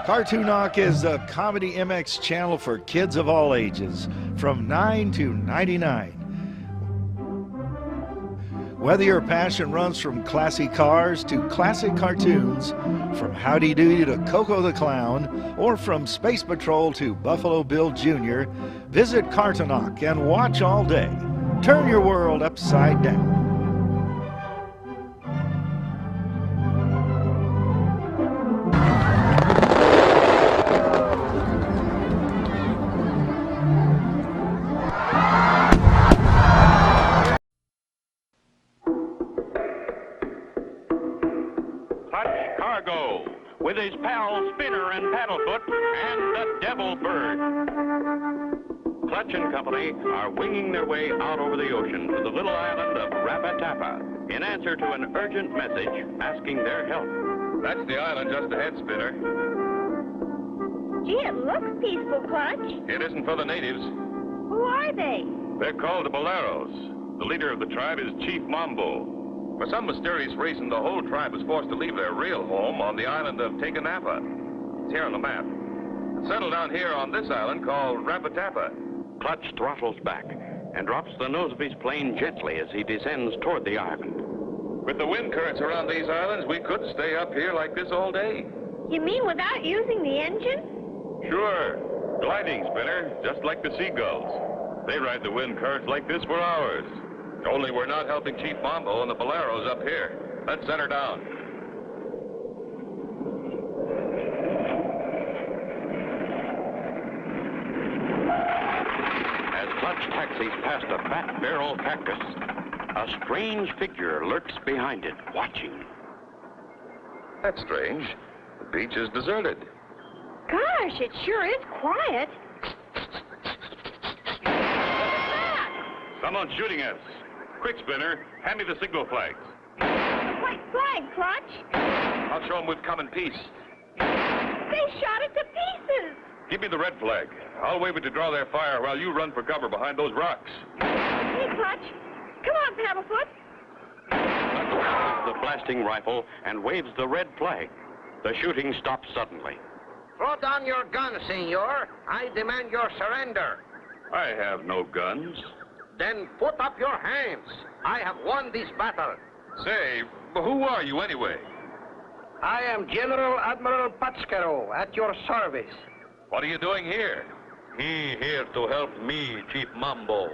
Cartoonock is the Comedy MX channel for kids of all ages, from 9 to 99. Whether your passion runs from classy cars to classic cartoons, from Howdy Doody to Coco the Clown, or from Space Patrol to Buffalo Bill Jr., visit Cartoonock and watch all day. Turn your world upside down. With his pals Spinner and Paddlefoot and the Devil Bird. Clutch and Company are winging their way out over the ocean to the little island of Rapa Tapa in answer to an urgent message asking their help. That's the island just ahead, Spinner. Gee, it looks peaceful, Clutch. It isn't for the natives. Who are they? They're called the Boleros. The leader of the tribe is Chief Mambo. For some mysterious reason, the whole tribe was forced to leave their real home on the island of Taka Napa. It's here on the map. It's settled down here on this island called Rapa Tapa. Clutch throttles back and drops the nose of his plane gently as he descends toward the island. With the wind currents around these islands, we could stay up here like this all day. You mean without using the engine? Sure. Gliding, Spinner, just like the seagulls. They ride the wind currents like this for hours. Only we're not helping Chief Mambo and the Boleros up here. Let's set her down. As Clutch taxis past a fat barrel cactus, a strange figure lurks behind it, watching. That's strange. The beach is deserted. Gosh, it sure is quiet. Someone's shooting at us. Quick, Spinner. Hand me the signal flags. White flag, Clutch. I'll show them we've come in peace. They shot it to pieces. Give me the red flag. I'll wave it to draw their fire while you run for cover behind those rocks. Hey, Clutch. Come on, Paddlefoot. Clutch grabs the blasting rifle and waves the red flag. The shooting stops suddenly. Throw down your gun, senor. I demand your surrender. I have no guns. Then put up your hands. I have won this battle. Say, who are you anyway? I am General Admiral Patscaro at your service. What are you doing here? He here to help me, Chief Mambo.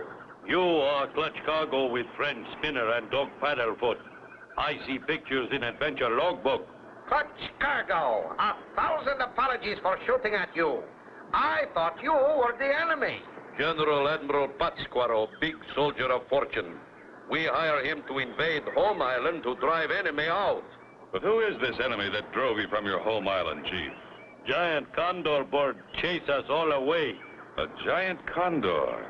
You are Clutch Cargo with friend Spinner and Dog Paddlefoot. I see pictures in adventure logbook. Clutch Cargo, 1,000 apologies for shooting at you. I thought you were the enemy. General Admiral Pátzcuaro, big soldier of fortune. We hire him to invade home island to drive enemy out. But who is this enemy that drove you from your home island, Chief? Giant condor bird chase us all away. A giant condor.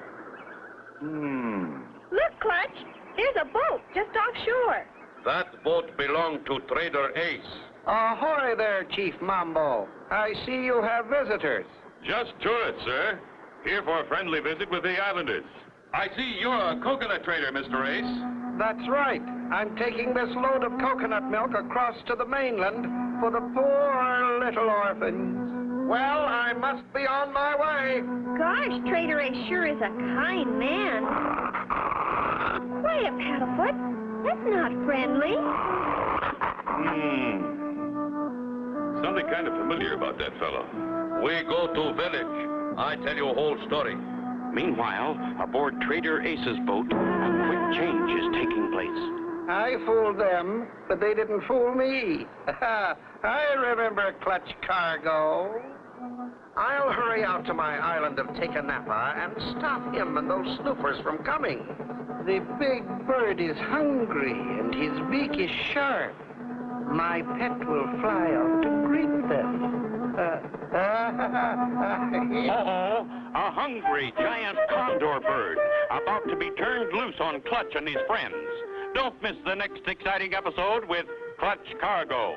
Look, Clutch. There's a boat just offshore. That boat belonged to Trader Ace. Ahoy there, Chief Mambo. I see you have visitors. Just tourists, sir. Here for a friendly visit with the islanders. I see you're a coconut trader, Mr. Ace. That's right. I'm taking this load of coconut milk across to the mainland for the poor little orphans. Well, I must be on my way. Gosh, Trader Ace sure is a kind man. Quiet, Paddlefoot. That's not friendly. Something kind of familiar about that fellow. We go to village. I tell you a whole story. Meanwhile, aboard Trader Ace's boat, a quick change is taking place. I fooled them, but they didn't fool me. I remember Clutch Cargo. I'll hurry out to my island of Taka Napa and stop him and those snoopers from coming. The big bird is hungry and his beak is sharp. My pet will fly out to greet them. A hungry giant condor bird about to be turned loose on Clutch and his friends. Don't miss the next exciting episode with Clutch Cargo.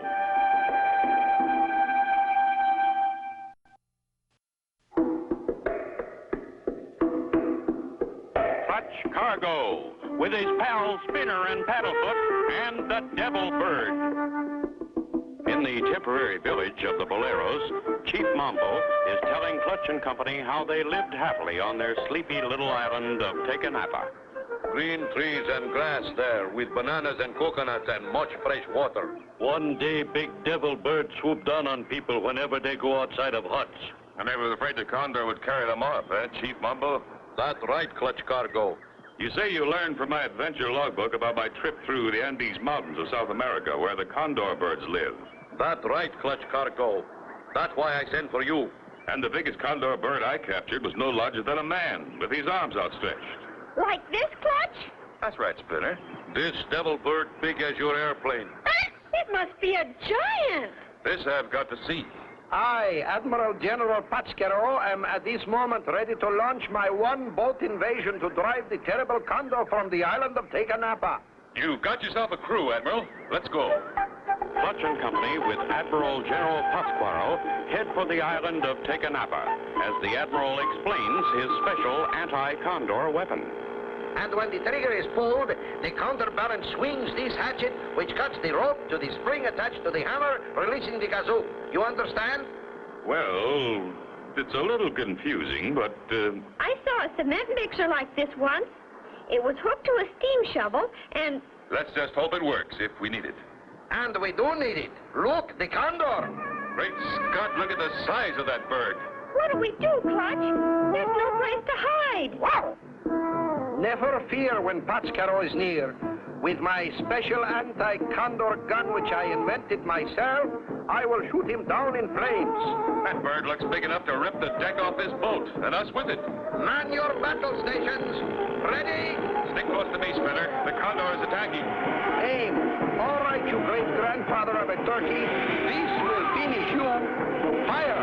Clutch Cargo with his pals Spinner and Paddlefoot and the Devil Bird. In the temporary village of the Boleros, Chief Mambo is telling Clutch and Company how they lived happily on their sleepy little island of Taka Napa. Green trees and grass there, with bananas and coconuts and much fresh water. One day, big devil birds swoop down on people whenever they go outside of huts. And they was afraid the condor would carry them off, eh, Chief Mambo? That's right, Clutch Cargo. You say you learned from my adventure logbook about my trip through the Andes Mountains of South America, where the condor birds live. That's right, Clutch Cargo. That's why I sent for you. And the biggest condor bird I captured was no larger than a man, with his arms outstretched. Like this, Clutch? That's right, Spinner. This devil bird big as your airplane. It must be a giant. This I've got to see. I, Admiral General Patscaro, am at this moment ready to launch my one-boat invasion to drive the terrible condor from the island of Taka Napa. You've got yourself a crew, Admiral. Let's go. Clutch and Company with Admiral General Pasquaro head for the island of Taka Napa as the Admiral explains his special anti-condor weapon. And when the trigger is pulled, the counterbalance swings this hatchet, which cuts the rope to the spring attached to the hammer, releasing the kazoo. You understand? Well, it's a little confusing, but, I saw a cement mixer like this once. It was hooked to a steam shovel, and... let's just hope it works if we need it. And we do need it. Look, the condor. Great Scott, look at the size of that bird. What do we do, Clutch? There's no place to hide. Wow! Never fear when Patscaro is near. With my special anti-condor gun, which I invented myself, I will shoot him down in flames. That bird looks big enough to rip the deck off this boat, and us with it. Man your battle stations. Ready? Stick close to me, Spinner. The condor is attacking. Aim. All right, you great-grandfather of a turkey. This will finish you. Fire.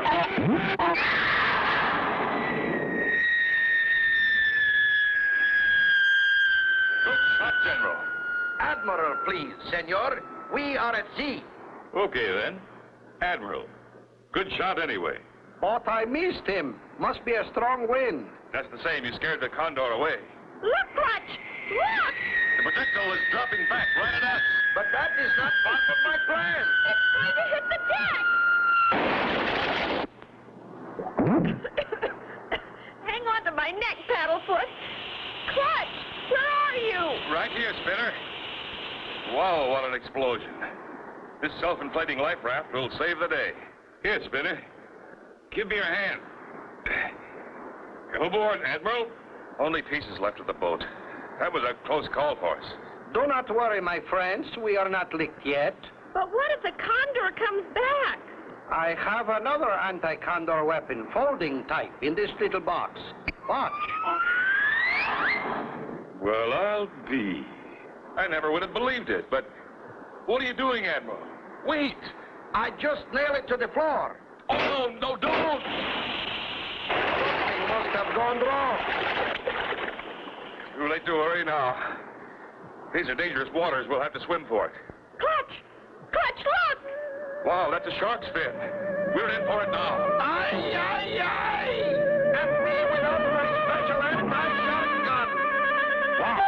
Good shot, General. Admiral, please, senor. We are at sea. Okay, then. Admiral. Good shot anyway. But I missed him. Must be a strong wind. That's the same. You scared the condor away. Look, Clutch! Look! The projectile is dropping back right at us. But that is not part of my plan. It's going to hit the deck! Hang on to my neck, Paddlefoot. Clutch, where are you? Right here, Spinner. Wow, what an explosion. This self-inflating life raft will save the day. Here, Spinner. Give me your hand. Come aboard, Admiral. Only pieces left of the boat. That was a close call for us. Do not worry, my friends. We are not licked yet. But what if the condor comes back? I have another anti-condor weapon, folding type, in this little box. Watch. Well, I'll be. I never would have believed it, but what are you doing, Admiral? Wait. I just nail it to the floor. Oh, no, don't! Something must have gone wrong. Too late to worry now. These are dangerous waters. We'll have to swim for it. Clutch! Clutch, look! Wow, that's a shark's fin. We're in for it now. Aye, aye, aye! And me without my special anti-shark gun. Wow!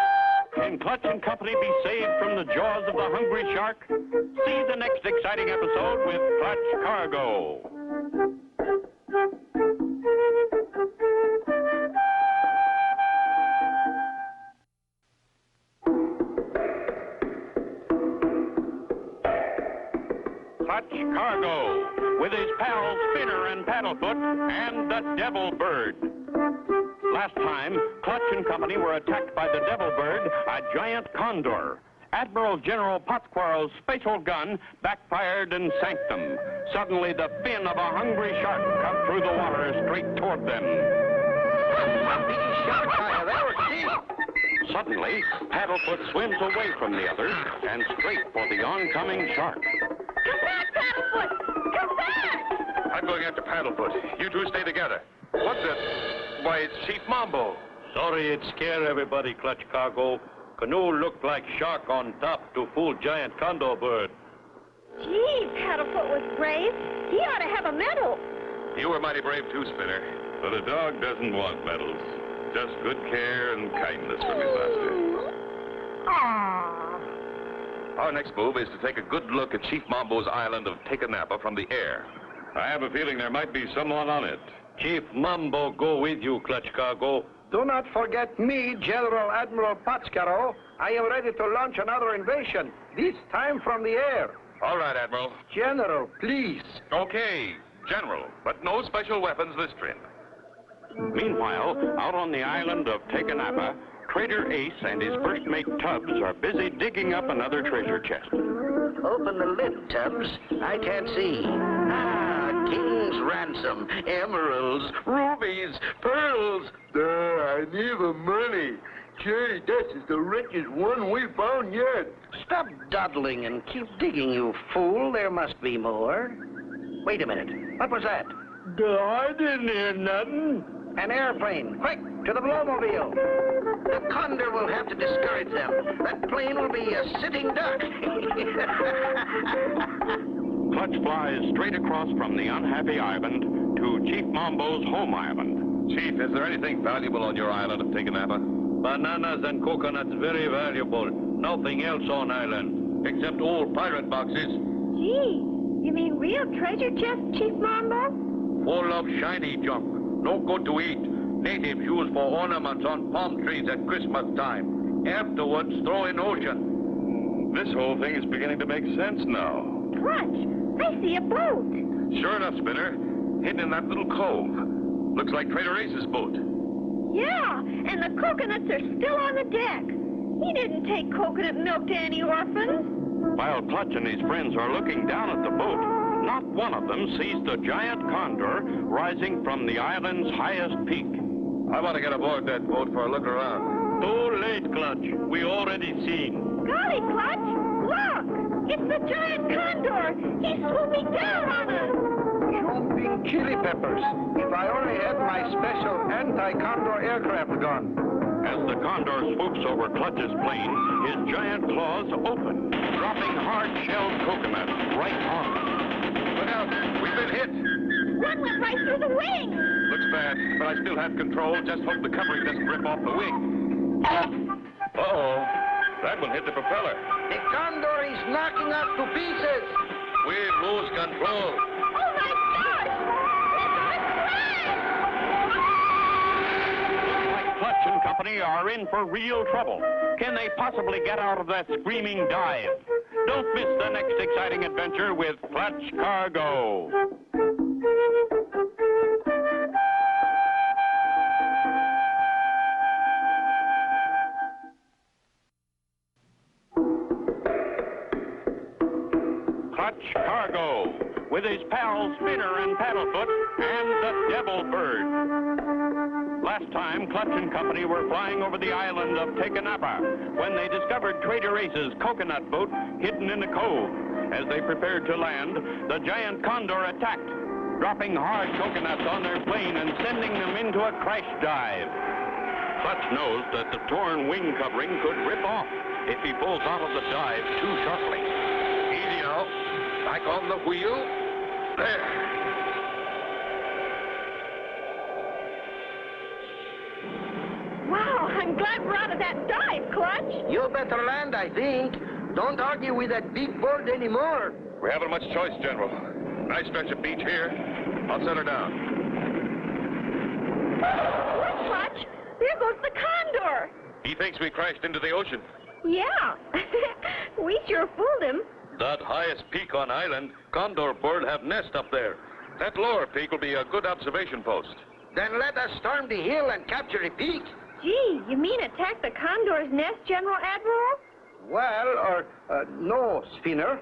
Can Clutch and Company be saved from the jaws of the hungry shark? See the next exciting episode with Clutch Cargo. Clutch Cargo, with his pals Spinner and Paddlefoot and the Devil Bird. Last time, Clutch and Company were attacked by the Devil Bird, a giant condor. Admiral General Pátzcuaro's special gun backfired and sank them. Suddenly, the fin of a hungry shark cut through the water straight toward them. Shark I have ever seen. Suddenly, Paddlefoot swims away from the others and straight for the oncoming shark. Come back, Paddlefoot! Come back! I'm going after Paddlefoot. You two stay together. What's it? Why, it's Chief Mambo. Sorry it scared everybody, Clutch Cargo. Canoe looked like shark on top to fool giant condor bird. Gee, Paddlefoot was brave. He ought to have a medal. You were mighty brave too, Spinner. But a dog doesn't want medals. Just good care and kindness from his master. Aww. Our next move is to take a good look at Chief Mambo's island of Taka Napa from the air. I have a feeling there might be someone on it. Chief Mambo go with you, Clutch Cargo. Do not forget me, General Admiral Patscaro. I am ready to launch another invasion, this time from the air. All right, Admiral. General, please. Okay, General, but no special weapons this trip. Meanwhile, out on the island of Taka Napa, Trader Ace and his first mate Tubbs are busy digging up another treasure chest. Open the lid, Tubbs. I can't see. Ah, king's ransom, emeralds, rubies, pearls. I need the money. Gee, this is the richest one we found yet. Stop dawdling and keep digging, you fool. There must be more. Wait a minute. What was that? I didn't hear nothing. An airplane. Quick, to the blowmobile. The condor will have to discourage them. That plane will be a sitting duck. Clutch flies straight across from the unhappy island to Chief Mambo's home island. Chief, is there anything valuable on your island of Taka Napa? Bananas and coconuts very valuable. Nothing else on island, except old pirate boxes. Gee, you mean real treasure chests, Chief Mambo? Full of shiny junk. No good to eat. Natives use for ornaments on palm trees at Christmas time. Afterwards, throw in ocean. This whole thing is beginning to make sense now. Clutch, I see a boat. Sure enough, Spinner. Hidden in that little cove. Looks like Trader Ace's boat. Yeah, and the coconuts are still on the deck. He didn't take coconut milk to any orphans. While Clutch and his friends are looking down at the boat, not one of them sees the giant condor rising from the island's highest peak. I want to get aboard that boat for a look around. Too late, Clutch. We already seen. Golly, Clutch, look! It's the giant condor. He's swooping down on us. Jumping chili peppers. If I only had my special anti-condor aircraft gun. As the condor swoops over Clutch's plane, his giant claws open, dropping hard-shelled coconuts right on them. Look out! We've been hit! One went right through the wing. Looks bad, but I still have control. Just hope the covering doesn't rip off the wing. Uh-oh. That one hit the propeller. The condor is knocking us to pieces. We've lose control. Oh, my gosh! Looks like Clutch and company are in for real trouble. Can they possibly get out of that screaming dive? Don't miss the next exciting adventure with Clutch Cargo. Clutch Cargo, with his pals Spinner and Paddlefoot and the Devil Bird. Last time, Clutch and company were flying over the island of Taka Napa when they discovered Trader Ace's coconut boat hidden in a cove. As they prepared to land, the giant condor attacked, dropping hard coconuts on their plane and sending them into a crash dive. Clutch knows that the torn wing covering could rip off if he pulls out of the dive too sharply. Easy now. Back on the wheel. There. Wow, I'm glad we're out of that dive, Clutch. You better land, I think. Don't argue with that big boat anymore. We haven't much choice, General. Nice stretch of beach here. I'll set her down. Look, Clutch, there goes the condor. He thinks we crashed into the ocean. Yeah, we sure fooled him. That highest peak on island, condor bird have nest up there. That lower peak will be a good observation post. Then let us storm the hill and capture the peak. Gee, you mean attack the condor's nest, General Admiral? Well, no, Spinner.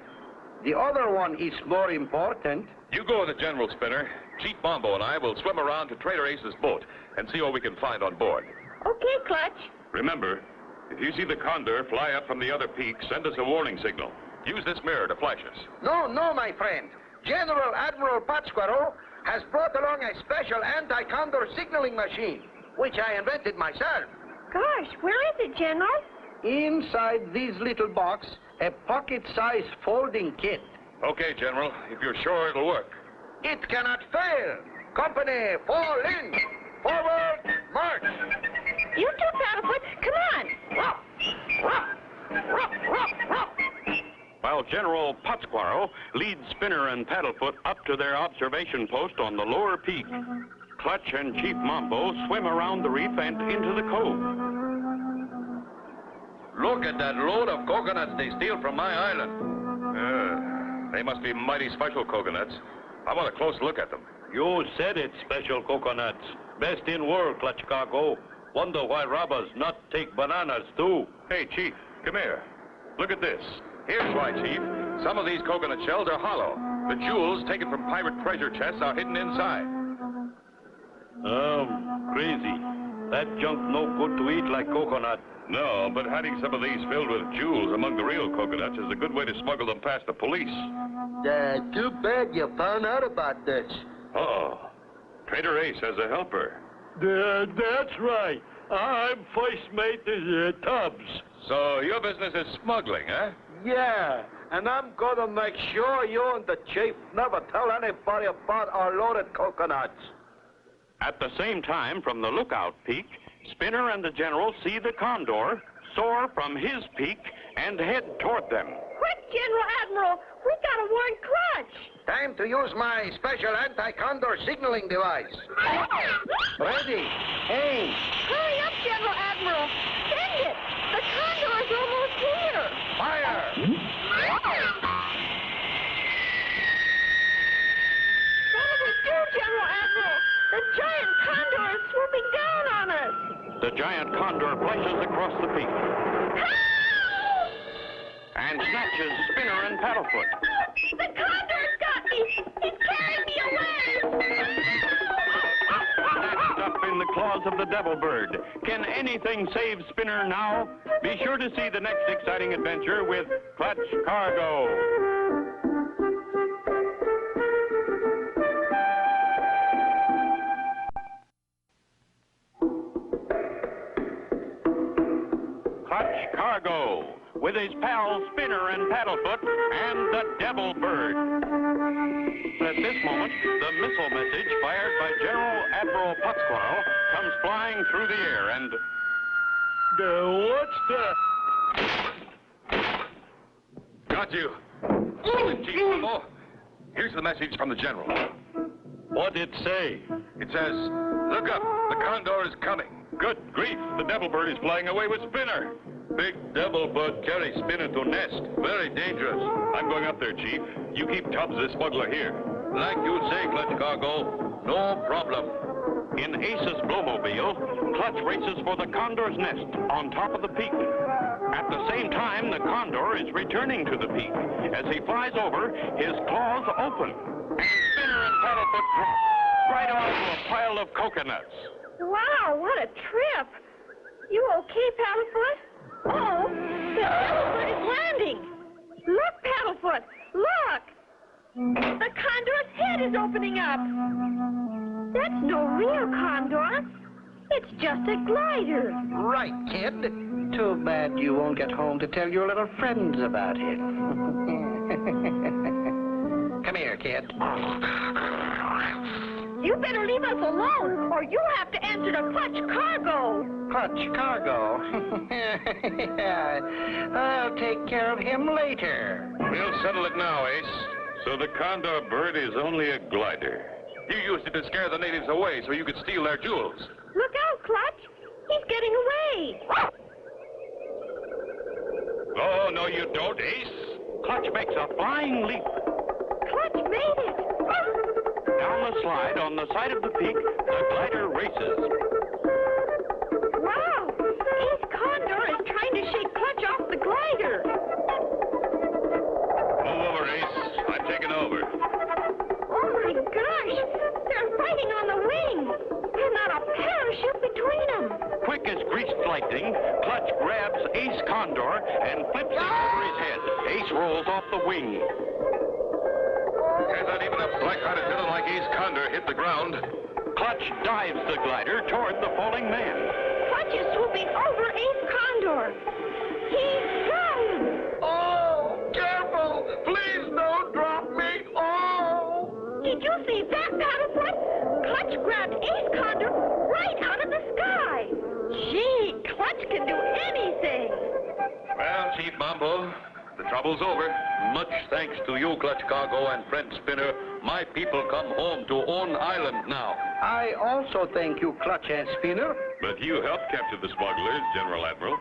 The other one is more important. You go with the General, Spinner. Chief Mambo and I will swim around to Trader Ace's boat and see what we can find on board. Okay, Clutch. Remember, if you see the condor fly up from the other peak, send us a warning signal. Use this mirror to flash us. No, my friend. General Admiral Pátzcuaro has brought along a special anti-condor signaling machine, which I invented myself. Gosh, where is it, General? Inside this little box, a pocket-sized folding kit. Okay, General. If you're sure it'll work. It cannot fail. Company, fall in. Forward, march. You two, Paddlefoot, come on. While While General Pátzcuaro leads Spinner and Paddlefoot up to their observation post on the lower peak. Clutch and Chief Mambo swim around the reef and into the cove. Look at that load of coconuts they steal from my island. They must be mighty special coconuts. I want a close look at them. You said it's special coconuts. Best in world, Clutch Cargo. Wonder why robbers not take bananas, too. Hey, Chief, come here. Look at this. Here's why, Chief. Some of these coconut shells are hollow. The jewels taken from pirate treasure chests are hidden inside. Crazy. That junk no good to eat like coconut. No, but hiding some of these filled with jewels among the real coconuts is a good way to smuggle them past the police. Too bad you found out about this. Uh-oh. Trader Ace has a helper. That's right. I'm first mate to Tubbs. So your business is smuggling, huh? Yeah, and I'm gonna make sure you and the chief never tell anybody about our loaded coconuts. At the same time, from the lookout peak, Spinner and the General see the condor soar from his peak and head toward them. Quick, General Admiral! We gotta warn Clutch! Time to use my special anti-condor signaling device. Ready, aim. Hurry up, General Admiral! Send it! The condor is almost here! Fire! What do we do, General Admiral? The giant condor is swooping down on us! The giant condor flashes across the peak and snatches Spinner and Paddlefoot. The condor's got me! He's carrying me away! Snatched up in the claws of the devil bird. Can anything save Spinner now? Be sure to see the next exciting adventure with Clutch Cargo. Clutch Cargo, with his pals Spinner and Paddlefoot and the Devil Bird. At this moment, the missile message fired by General Admiral Pátzcuaro comes flying through the air and... What's that? Got you. Hold it, Chief Mambo. Here's the message from the General. What'd it say? It says, look up, the condor is coming. Good grief, the devil bird is flying away with Spinner. Big devil bird carry Spinner to nest. Very dangerous. I'm going up there, Chief. You keep Tubbs, the smuggler, here. Like you say, Clutch Cargo. No problem. In Ace's Blowmobile, Clutch races for the condor's nest on top of the peak. At the same time, the condor is returning to the peak. As he flies over, his claws open, and Spinner and Paddlefoot drop right onto a pile of coconuts. Wow, what a trip! You okay, Paddlefoot? Oh, the Paddlefoot is landing! Look, Paddlefoot, look! The condor's head is opening up! That's no real condor. It's just a glider. Right, kid. Too bad you won't get home to tell your little friends about it. Come here, kid. You better leave us alone, or you'll have to answer to Clutch Cargo. Clutch Cargo? I'll take care of him later. We'll settle it now, Ace. So the condor bird is only a glider. You used it to scare the natives away so you could steal their jewels. Look out, Clutch. He's getting away. Oh, no, you don't, Ace. Clutch makes a flying leap. Clutch made it. Down the slide on the side of the peak, the glider races. Wow! Ace Condor is trying to shake Clutch off the glider. Move over, Ace. I'm taking over. Oh, my gosh! They're fighting on the wing. There's not a parachute between them. Quick as greased lightning, Clutch grabs Ace Condor and flips him over his head. Ace rolls off the wing. There's not even a black-hearted villain like Ace Condor hit the ground. Clutch dives the glider toward the falling man. Clutch is swooping over Ace Condor. He's flying. Oh, careful! Please don't drop me! Oh! Did you see that, Paddlefoot? Clutch grabbed Ace Condor right out of the sky. Gee, Clutch can do anything. Well, Chief Mambo, the Trouble's over. Much thanks to you, Clutch Cargo and friend Spinner. My people come home to own island now. I also thank you, Clutch and Spinner. But you helped capture the smugglers, General Admiral.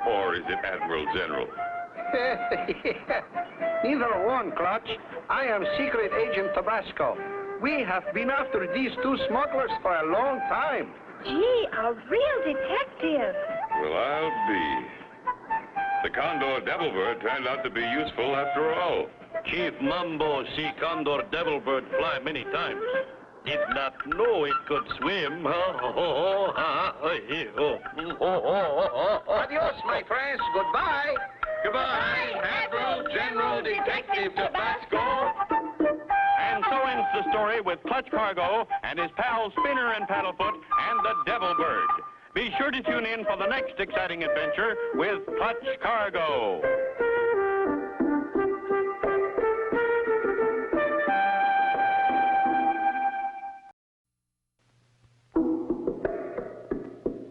Or is it Admiral General? Neither one, Clutch. I am Secret Agent Tabasco. We have been after these two smugglers for a long time. Gee, a real detective. Well, I'll be. The condor devilbird turned out to be useful after all. Chief Mambo see condor devilbird fly many times. Did not know it could swim. Adios, my friends. Goodbye. Goodbye, Admiral General Detective Tabasco. And so ends the story with Clutch Cargo and his pals Spinner and Paddlefoot and the Devil Bird. Be sure to tune in for the next exciting adventure with Clutch Cargo.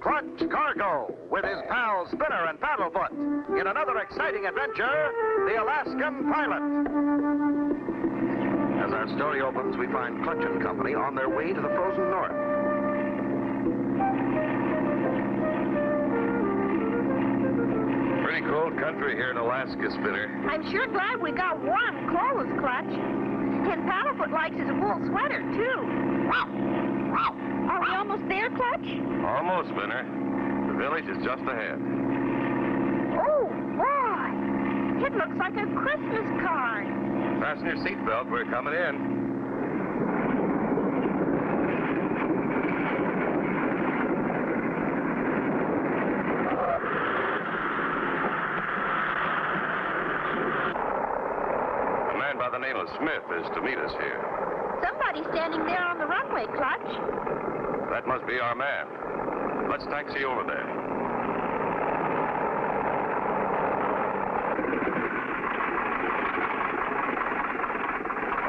Clutch Cargo with his pals Spinner and Paddlefoot in another exciting adventure, the Alaskan Pilot. As our story opens, we find Clutch and Company on their way to the frozen north. Pretty cold country here in Alaska, Spinner. I'm sure glad we got warm clothes, Clutch. And Paddlefoot likes his wool sweater, too. Are we almost there, Clutch? Almost, Spinner. The village is just ahead. Oh, boy. It looks like a Christmas card. Fasten your seatbelt. We're coming in. A man by the name of Smith is to meet us here. Somebody's standing there on the runway, Clutch. That must be our man. Let's taxi over there.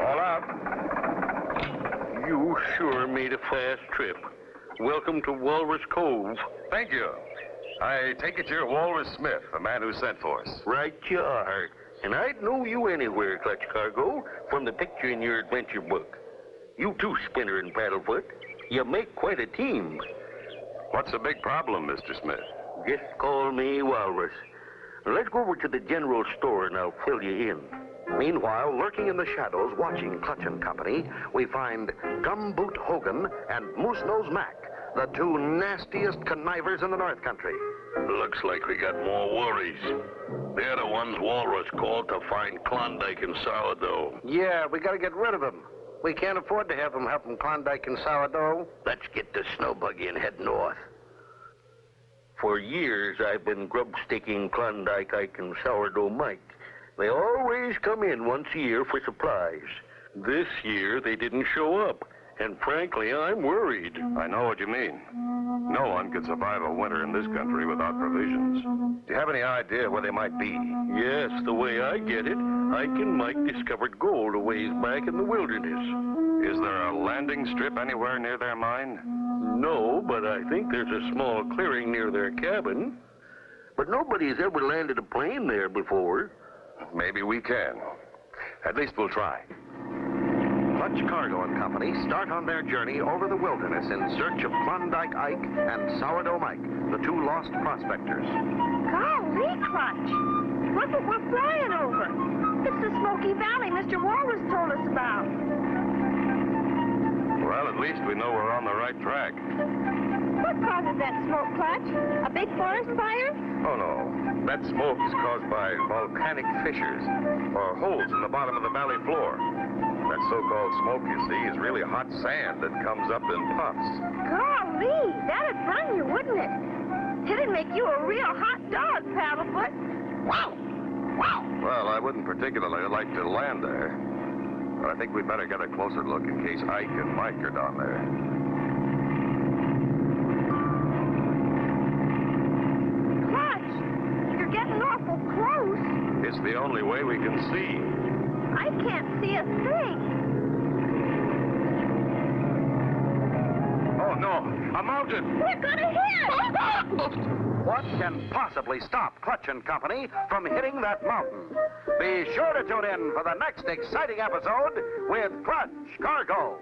All out. You sure made a fast trip. Welcome to Walrus Cove. Thank you. I take it you're Walrus Smith, the man who sent for us. Right you are. And I'd know you anywhere, Clutch Cargo, from the picture in your adventure book. You too, Spinner and Paddlefoot. You make quite a team. What's the big problem, Mr. Smith? Just call me Walrus. Let's go over to the general store and I'll fill you in. Meanwhile, lurking in the shadows, watching Clutch and Company, we find Gumboot Hogan and Moose-Nose Mack, the two nastiest connivers in the North Country. Looks like we got more worries. They're the ones Walrus called to find Klondike and Sourdough. Yeah, we gotta get rid of them. We can't afford to have them helping Klondike and Sourdough. Let's get the snow buggy and head north. For years, I've been grub-sticking Klondike Ike and Sourdough Mike. They always come in once a year for supplies. This year, they didn't show up. And frankly, I'm worried. I know what you mean. No one could survive a winter in this country without provisions. Do you have any idea where they might be? Yes, the way I get it, Ike and Mike discovered gold a ways back in the wilderness. Is there a landing strip anywhere near their mine? No, but I think there's a small clearing near their cabin. But nobody's ever landed a plane there before. Maybe we can. At least we'll try. Clutch Cargo and Company start on their journey over the wilderness in search of Klondike Ike and Sourdough Mike, the two lost prospectors. Golly, Clutch. Look what we're flying over. It's the Smoky Valley Mr. Walrus told us about. Well, at least we know we're on the right track. What causes that smoke, Clutch? A big forest fire? Oh, no. That smoke is caused by volcanic fissures, or holes in the bottom of the valley floor. That so-called smoke, you see, is really hot sand that comes up in puffs. Golly, that'd burn you, wouldn't it? It'd make you a real hot dog, Paddlefoot. Wow! Wow! Well, I wouldn't particularly like to land there. But I think we'd better get a closer look in case Ike and Mike are down there. Clutch, you're getting awful close. It's the only way we can see. I can't see a thing. Oh, no, I'm mounted. We're gonna hit! What can possibly stop Clutch and Company from hitting that mountain? Be sure to tune in for the next exciting episode with Clutch Cargo.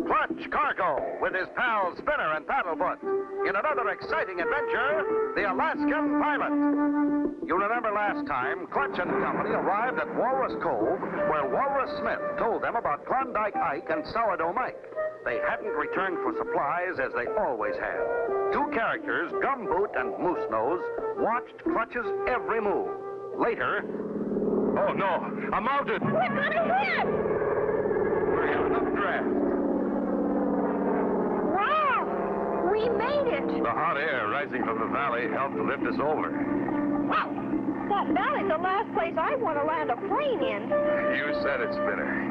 Clutch Cargo with his pals Spinner and Paddlefoot in another exciting adventure, the Alaskan Pilot. You remember last time, Clutch and Company arrived at Walrus Cove, where Walrus Smith told them about Klondike Ike and Sourdough Mike. They hadn't returned for supplies as they always had. Two characters, Gumboot and Moose Nose, watched Clutch's every move. Later... Oh, no, I'm mounted. We're gonna hit! We're in an updraft. Wow! We made it! The hot air rising from the valley helped to lift us over. Wow! That valley's the last place I want to land a plane in. You said it, Spinner.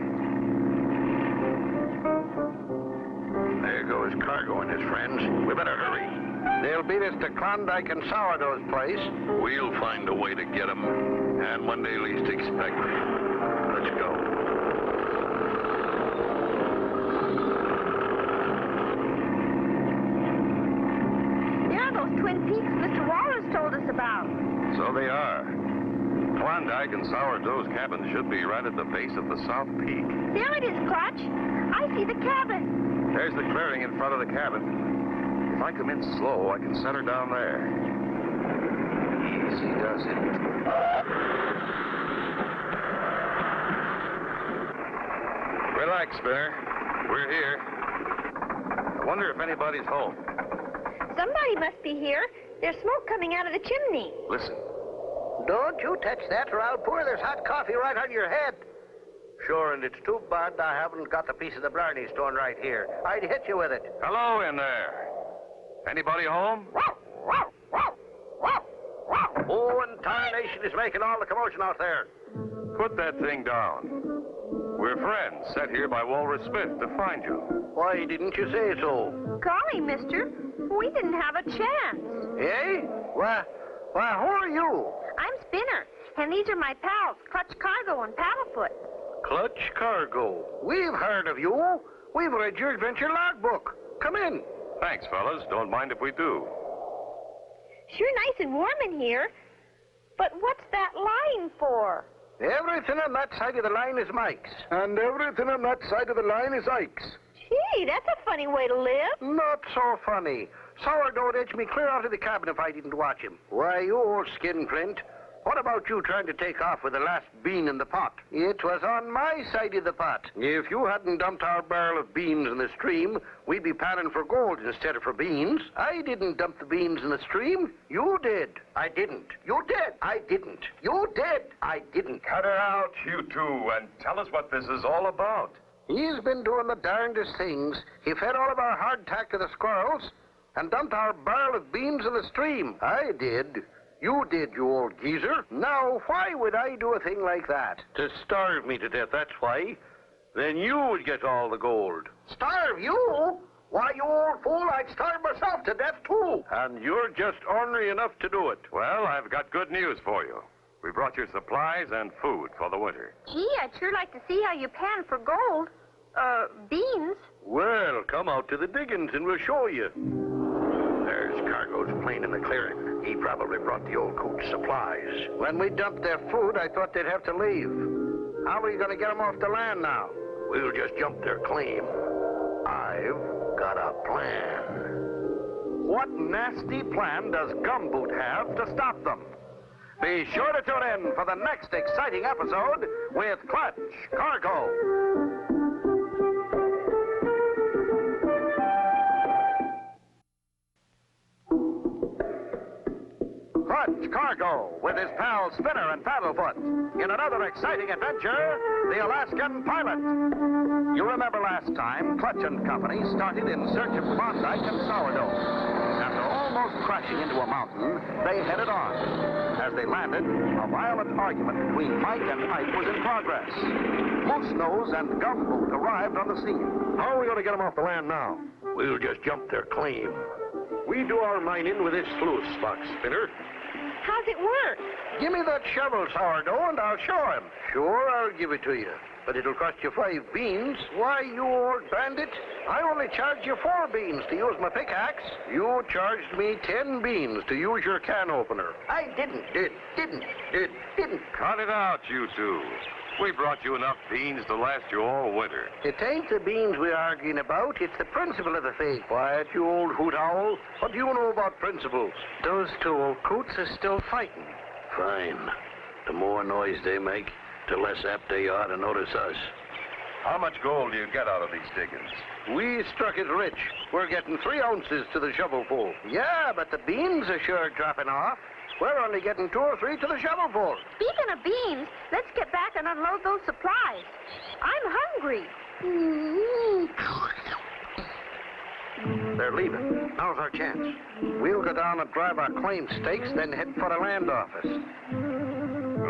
There goes Cargo and his friends. We better hurry. They'll beat us to Klondike and Sourdough's place. We'll find a way to get them, and when they least expect it. Let's go. There are those twin peaks Mr. Walrus told us about. So they are. Klondike and Sourdough's cabin should be right at the base of the South Peak. There it is, Clutch. I see the cabin. There's the clearing in front of the cabin. If I come in slow, I can set her down there. Easy does it. Relax, Spinner. We're here. I wonder if anybody's home. Somebody must be here. There's smoke coming out of the chimney. Listen. Don't you touch that or I'll pour this hot coffee right on your head. Sure, and it's too bad I haven't got the piece of the Blarney stone right here. I'd hit you with it. Hello in there. Anybody home? Oh, and tarnation is making all the commotion out there. Put that thing down. We're friends, sent here by Walrus Smith to find you. Why didn't you say so? Golly, mister. We didn't have a chance. Eh? Why, who are you? I'm Spinner, and these are my pals, Clutch Cargo and Paddlefoot. Clutch Cargo. We've heard of you. We've read your adventure logbook. Come in. Thanks, fellas. Don't mind if we do. Sure nice and warm in here. But what's that line for? Everything on that side of the line is Mike's. And everything on that side of the line is Ike's. Gee, that's a funny way to live. Not so funny. Sourdough'd edge me clear out of the cabin if I didn't watch him. Why, you old skin print. What about you trying to take off with the last bean in the pot? It was on my side of the pot. If you hadn't dumped our barrel of beans in the stream, we'd be panning for gold instead of for beans. I didn't dump the beans in the stream. You did. I didn't. You did. I didn't. You did. I didn't. Cut her out, you two, and tell us what this is all about. He's been doing the darndest things. He fed all of our hardtack to the squirrels and dumped our barrel of beans in the stream. I did. You did, you old geezer. Now, why would I do a thing like that? To starve me to death, that's why. Then you would get all the gold. Starve you? Why, you old fool, I'd starve myself to death, too. And you're just ornery enough to do it. Well, I've got good news for you. We brought you supplies and food for the winter. Gee, I'd sure like to see how you pan for gold. Beans. Well, come out to the diggings and we'll show you. There's Cargo's plane in the clearing. He probably brought the old coot's supplies. When we dumped their food, I thought they'd have to leave. How are you going to get them off the land now? We'll just jump their claim. I've got a plan. What nasty plan does Gumboot have to stop them? Be sure to tune in for the next exciting episode with Clutch Cargo. Clutch Cargo with his pals Spinner and Paddlefoot in another exciting adventure, the Alaskan Pilot. You remember last time, Clutch and Company started in search of Klondike and Sourdough. After almost crashing into a mountain, they headed on. As they landed, a violent argument between Mike and Ike was in progress. Moose Nose and Gumboot arrived on the scene. How are we going to get them off the land now? We'll just jump their claim. We do our mining with this sluice box, Spinner. How's it work? Give me that shovel, Sourdough, and I'll show him. Sure, I'll give it to you. But it'll cost you 5 beans. Why, you old bandit? I only charged you 4 beans to use my pickaxe. You charged me 10 beans to use your can opener. I didn't. Didn't. Cut it out, you two. We brought you enough beans to last you all winter. It ain't the beans we're arguing about. It's the principle of the thing. Quiet, you old hoot owl. What do you know about principles? Those 2 old coots are still fighting. Fine. The more noise they make, the less apt they are to notice us. How much gold do you get out of these diggings? We struck it rich. We're getting 3 ounces to the shovelful. Yeah, but the beans are sure dropping off. We're only getting 2 or 3 to the shovelful. Speaking of beans, let's get back and unload those supplies. I'm hungry. They're leaving. Now's our chance. We'll go down and drive our claim stakes, then head for the land office.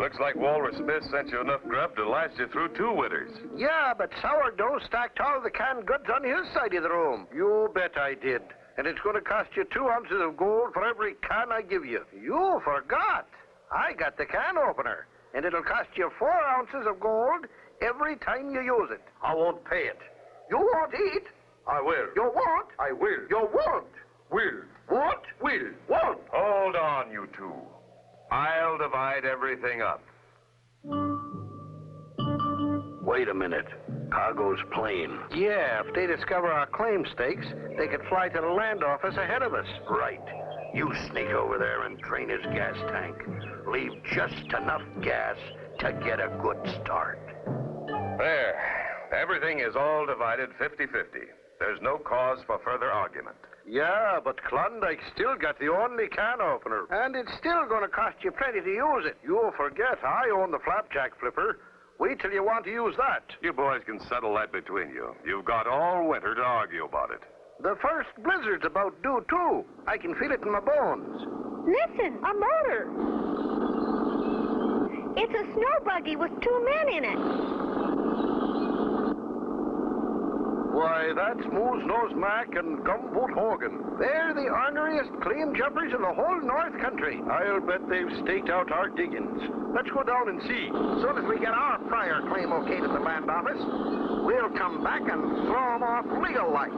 Looks like Walrus Smith sent you enough grub to last you through 2 winters. Yeah, but Sourdough stacked all the canned goods on his side of the room. You bet I did. And it's going to cost you 2 ounces of gold for every can I give you. You forgot. I got the can opener. And it'll cost you 4 ounces of gold every time you use it. I won't pay it. You won't eat. I will. You won't. I will. You won't. Will. What? Will. Won't. Hold on, you two. I'll divide everything up. Wait a minute. Cargo's plane. Yeah, if they discover our claim stakes, they could fly to the land office ahead of us. Right. You sneak over there and drain his gas tank. Leave just enough gas to get a good start. There. Everything is all divided 50-50. There's no cause for further argument. Yeah, but Klondike still got the only can opener. And it's still going to cost you plenty to use it. You'll forget I own the flapjack flipper. Wait till you want to use that. You boys can settle that between you. You've got all winter to argue about it. The first blizzard's about due, too. I can feel it in my bones. Listen, a motor. It's a snow buggy with 2 men in it. Why, that's Moose-Nose Mack and Gumboot Hogan. They're the orneriest claim jumpers in the whole North Country. I'll bet they've staked out our diggings. Let's go down and see. As soon as we get our prior claim okayed at the land office, we'll come back and throw them off legal-like.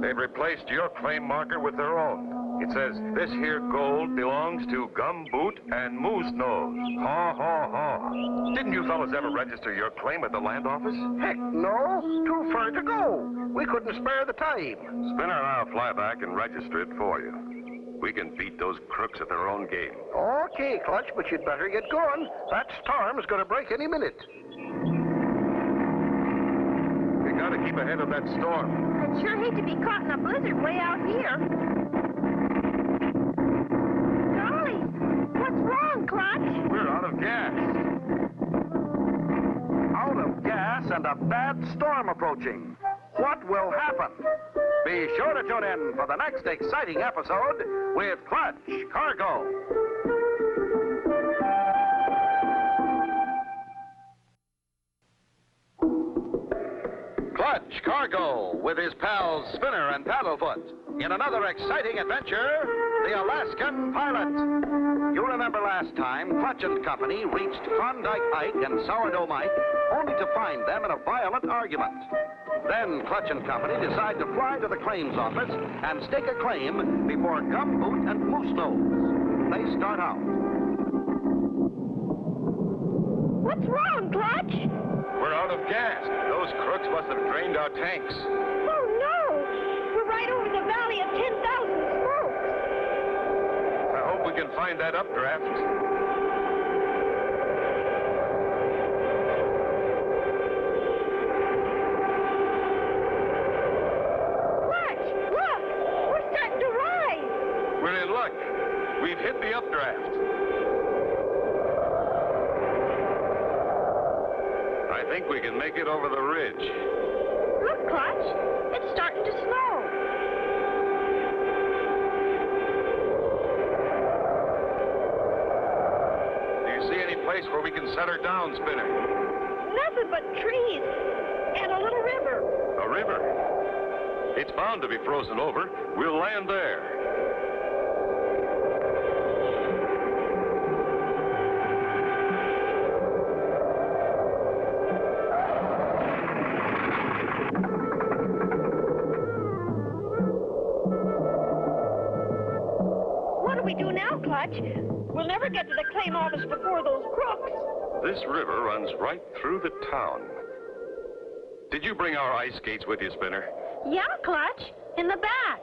They've replaced your claim marker with their own. It says, this here gold belongs to Gumboot and Moose-Nose. Ha, ha, ha. Didn't you fellas ever register your claim at the land office? Heck no. Too far to go. We couldn't spare the time. Spinner and I'll fly back and register it for you. We can beat those crooks at their own game. Okay, Clutch, but you'd better get going. That storm's going to break any minute. We gotta keep ahead of that storm. I'd sure hate to be caught in a blizzard way out here. Golly, what's wrong, Clutch? We're out of gas. Out of gas and a bad storm approaching. What will happen? Be sure to tune in for the next exciting episode with Clutch Cargo. Clutch Cargo with his pals Spinner and Paddlefoot in another exciting adventure, the Alaskan Pilot. You remember last time Clutch and Company reached Klondike Ike and Sourdough Mike only to find them in a violent argument. Then Clutch and Company decide to fly to the claims office and stake a claim before Gumboot and Moose-Nose. They start out. What's wrong, Clutch? We're out of gas. Those crooks must have drained our tanks. Oh, no! We're right over the valley of 10,000 smokes. I hope we can find that updraft. Clutch, look! We're starting to rise. We're in luck. We've hit the updraft. I think we can make it over the ridge. Look, Clutch, it's starting to snow. Do you see any place where we can set her down, Spinner? Nothing but trees and a little river. A river? It's bound to be frozen over. We'll land there. we do now, Clutch? We'll never get to the claim office before those crooks. This river runs right through the town. Did you bring our ice skates with you, Spinner? Yeah, Clutch, in the back.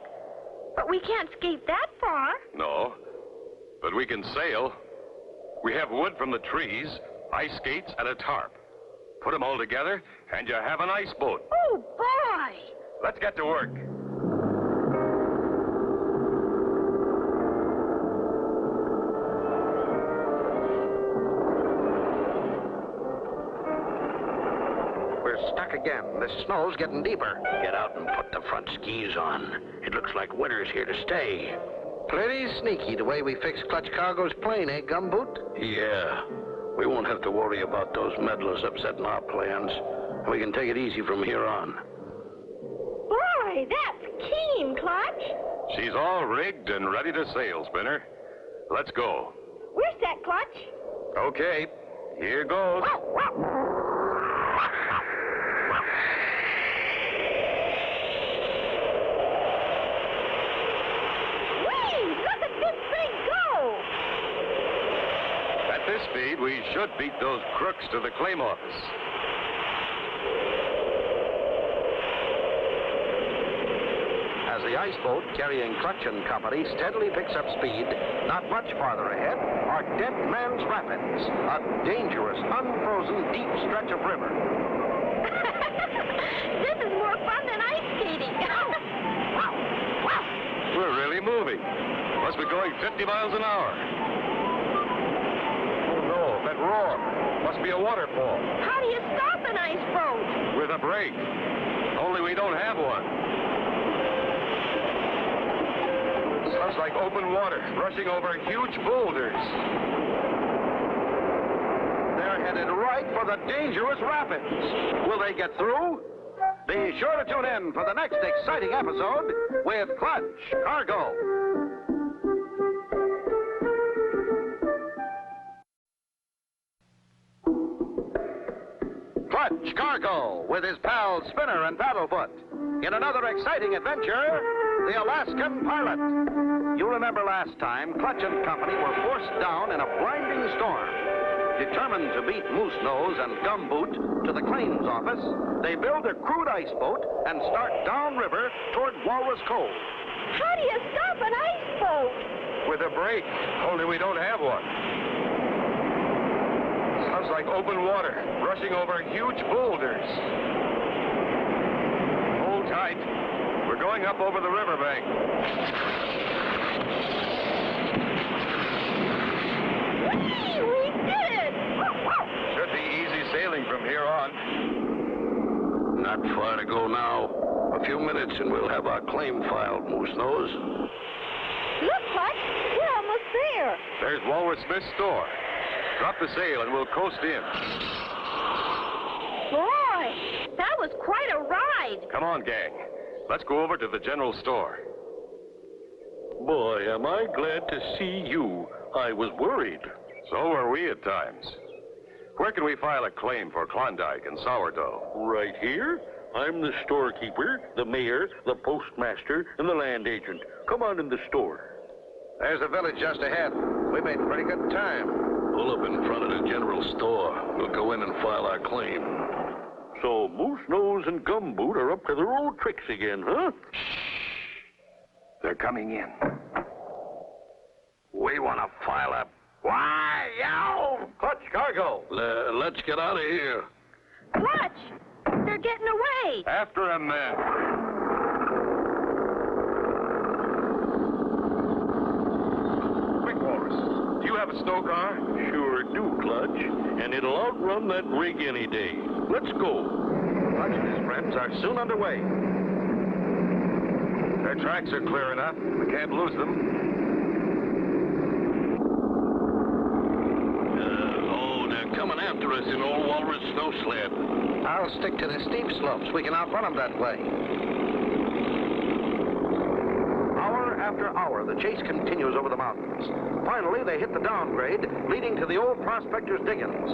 But we can't skate that far. No, but we can sail. We have wood from the trees, ice skates, and a tarp. Put them all together, and you have an ice boat. Oh, boy! Let's get to work. We're stuck again. The snow's getting deeper. Get out and put the front skis on. It looks like winter's here to stay. Pretty sneaky the way we fixed Clutch Cargo's plane, eh, Gumboot? Yeah. We won't have to worry about those meddlers upsetting our plans. We can take it easy from here on. Boy, that's keen, Clutch. She's all rigged and ready to sail, Spinner. Let's go. We're set, Clutch. Okay, here goes. Whee! Look at this thing go! At this speed, we should beat those crooks to the claim office. As the ice boat carrying Clutch and Company steadily picks up speed, not much farther ahead are Dead Man's Rapids, a dangerous, unfrozen, deep stretch of river. This is more fun than ice skating. We're really moving. Must be going 50 miles an hour. Oh, no, that roar. Must be a waterfall. How do you stop an ice boat? With a brake. Only we don't have one. Sounds like open water, rushing over huge boulders. They're headed right for the dangerous rapids. Will they get through? Be sure to tune in for the next exciting episode with Clutch Cargo. Clutch Cargo with his pals Spinner and Paddlefoot in another exciting adventure, the Alaskan Pilot. You remember last time, Clutch and Company were forced down in a blinding storm. Determined to beat Moose Nose and Gumboot to the claims office, they build a crude ice boat and start downriver toward Walrus Cove. How do you stop an ice boat? With a brake. Only we don't have one. Sounds like open water, rushing over huge boulders. Hold tight. We're going up over the riverbank. Whee! We did it! Should be easy sailing from here on. Not far to go now. A few minutes and we'll have our claim filed, Moose Nose. Look, Clutch, we're almost there. There's Walrus Smith's store. Drop the sail and we'll coast in. Boy, that was quite a ride. Come on, gang. Let's go over to the general store. Boy, am I glad to see you. I was worried. So were we at times. Where can we file a claim for Klondike and Sourdough? Right here? I'm the storekeeper, the mayor, the postmaster, and the land agent. Come on in the store. There's the village just ahead. We made pretty good time. Pull up in front of the general store. We'll go in and file our claim. So Moose Nose and Gumboot are up to their old tricks again, huh? They're coming in. We want to file a... Why, yow! Clutch Cargo. Let's get out of here. Clutch, they're getting away. After him, men. Quick, Walrus. Do you have a snow car? Sure do, Clutch. And it'll outrun that rig any day. Let's go. Clutch and his friends are soon underway. Their tracks are clear enough. We can't lose them. They're coming after us in old Walrus snow sled. I'll stick to the steep slopes. We can outrun them that way. Hour after hour, the chase continues over the mountains. Finally, they hit the downgrade, leading to the old prospector's diggings.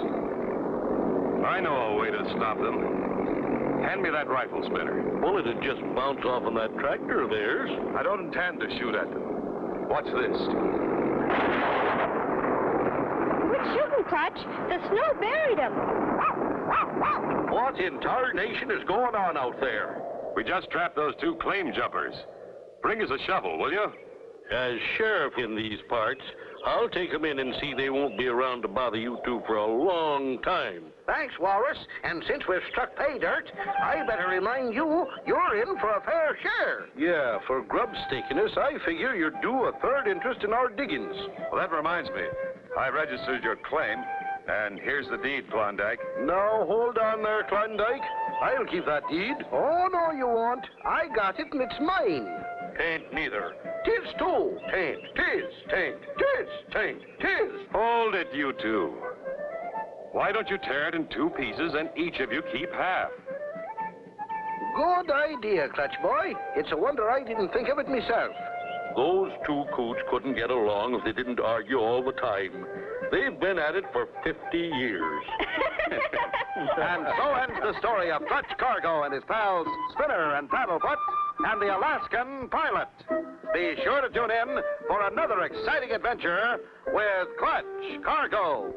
I know a way to stop them. Hand me that rifle, Spinner. Well, it'd just bounce off on that tractor of theirs. I don't intend to shoot at them. Watch this. Quit shooting, Clutch. The snow buried him. What in tarnation is going on out there? We just trapped those 2 claim jumpers. Bring us a shovel, will you? As sheriff in these parts, I'll take 'em in and see they won't be around to bother you two for a long time. Thanks, Walrus. And since we've struck pay dirt, I better remind you, you're in for a fair share. Yeah, for grub stickiness, I figure you're due a third interest in our diggings. Well, that reminds me. I registered your claim, and here's the deed, Klondike. Now, hold on there, Klondike. I'll keep that deed. Oh, no, you won't. I got it, and it's mine. Tain't neither. Tis too. Tain't. Tis. Tain't. Tis. Tain't. Tis. Hold it, you two. Why don't you tear it in 2 pieces and each of you keep half? Good idea, Clutch Boy. It's a wonder I didn't think of it myself. Those 2 coots couldn't get along if they didn't argue all the time. They've been at it for 50 years. And so ends the story of Clutch Cargo and his pals Spinner and Paddlefoot and the Alaskan Pilot. Be sure to tune in for another exciting adventure with Clutch Cargo.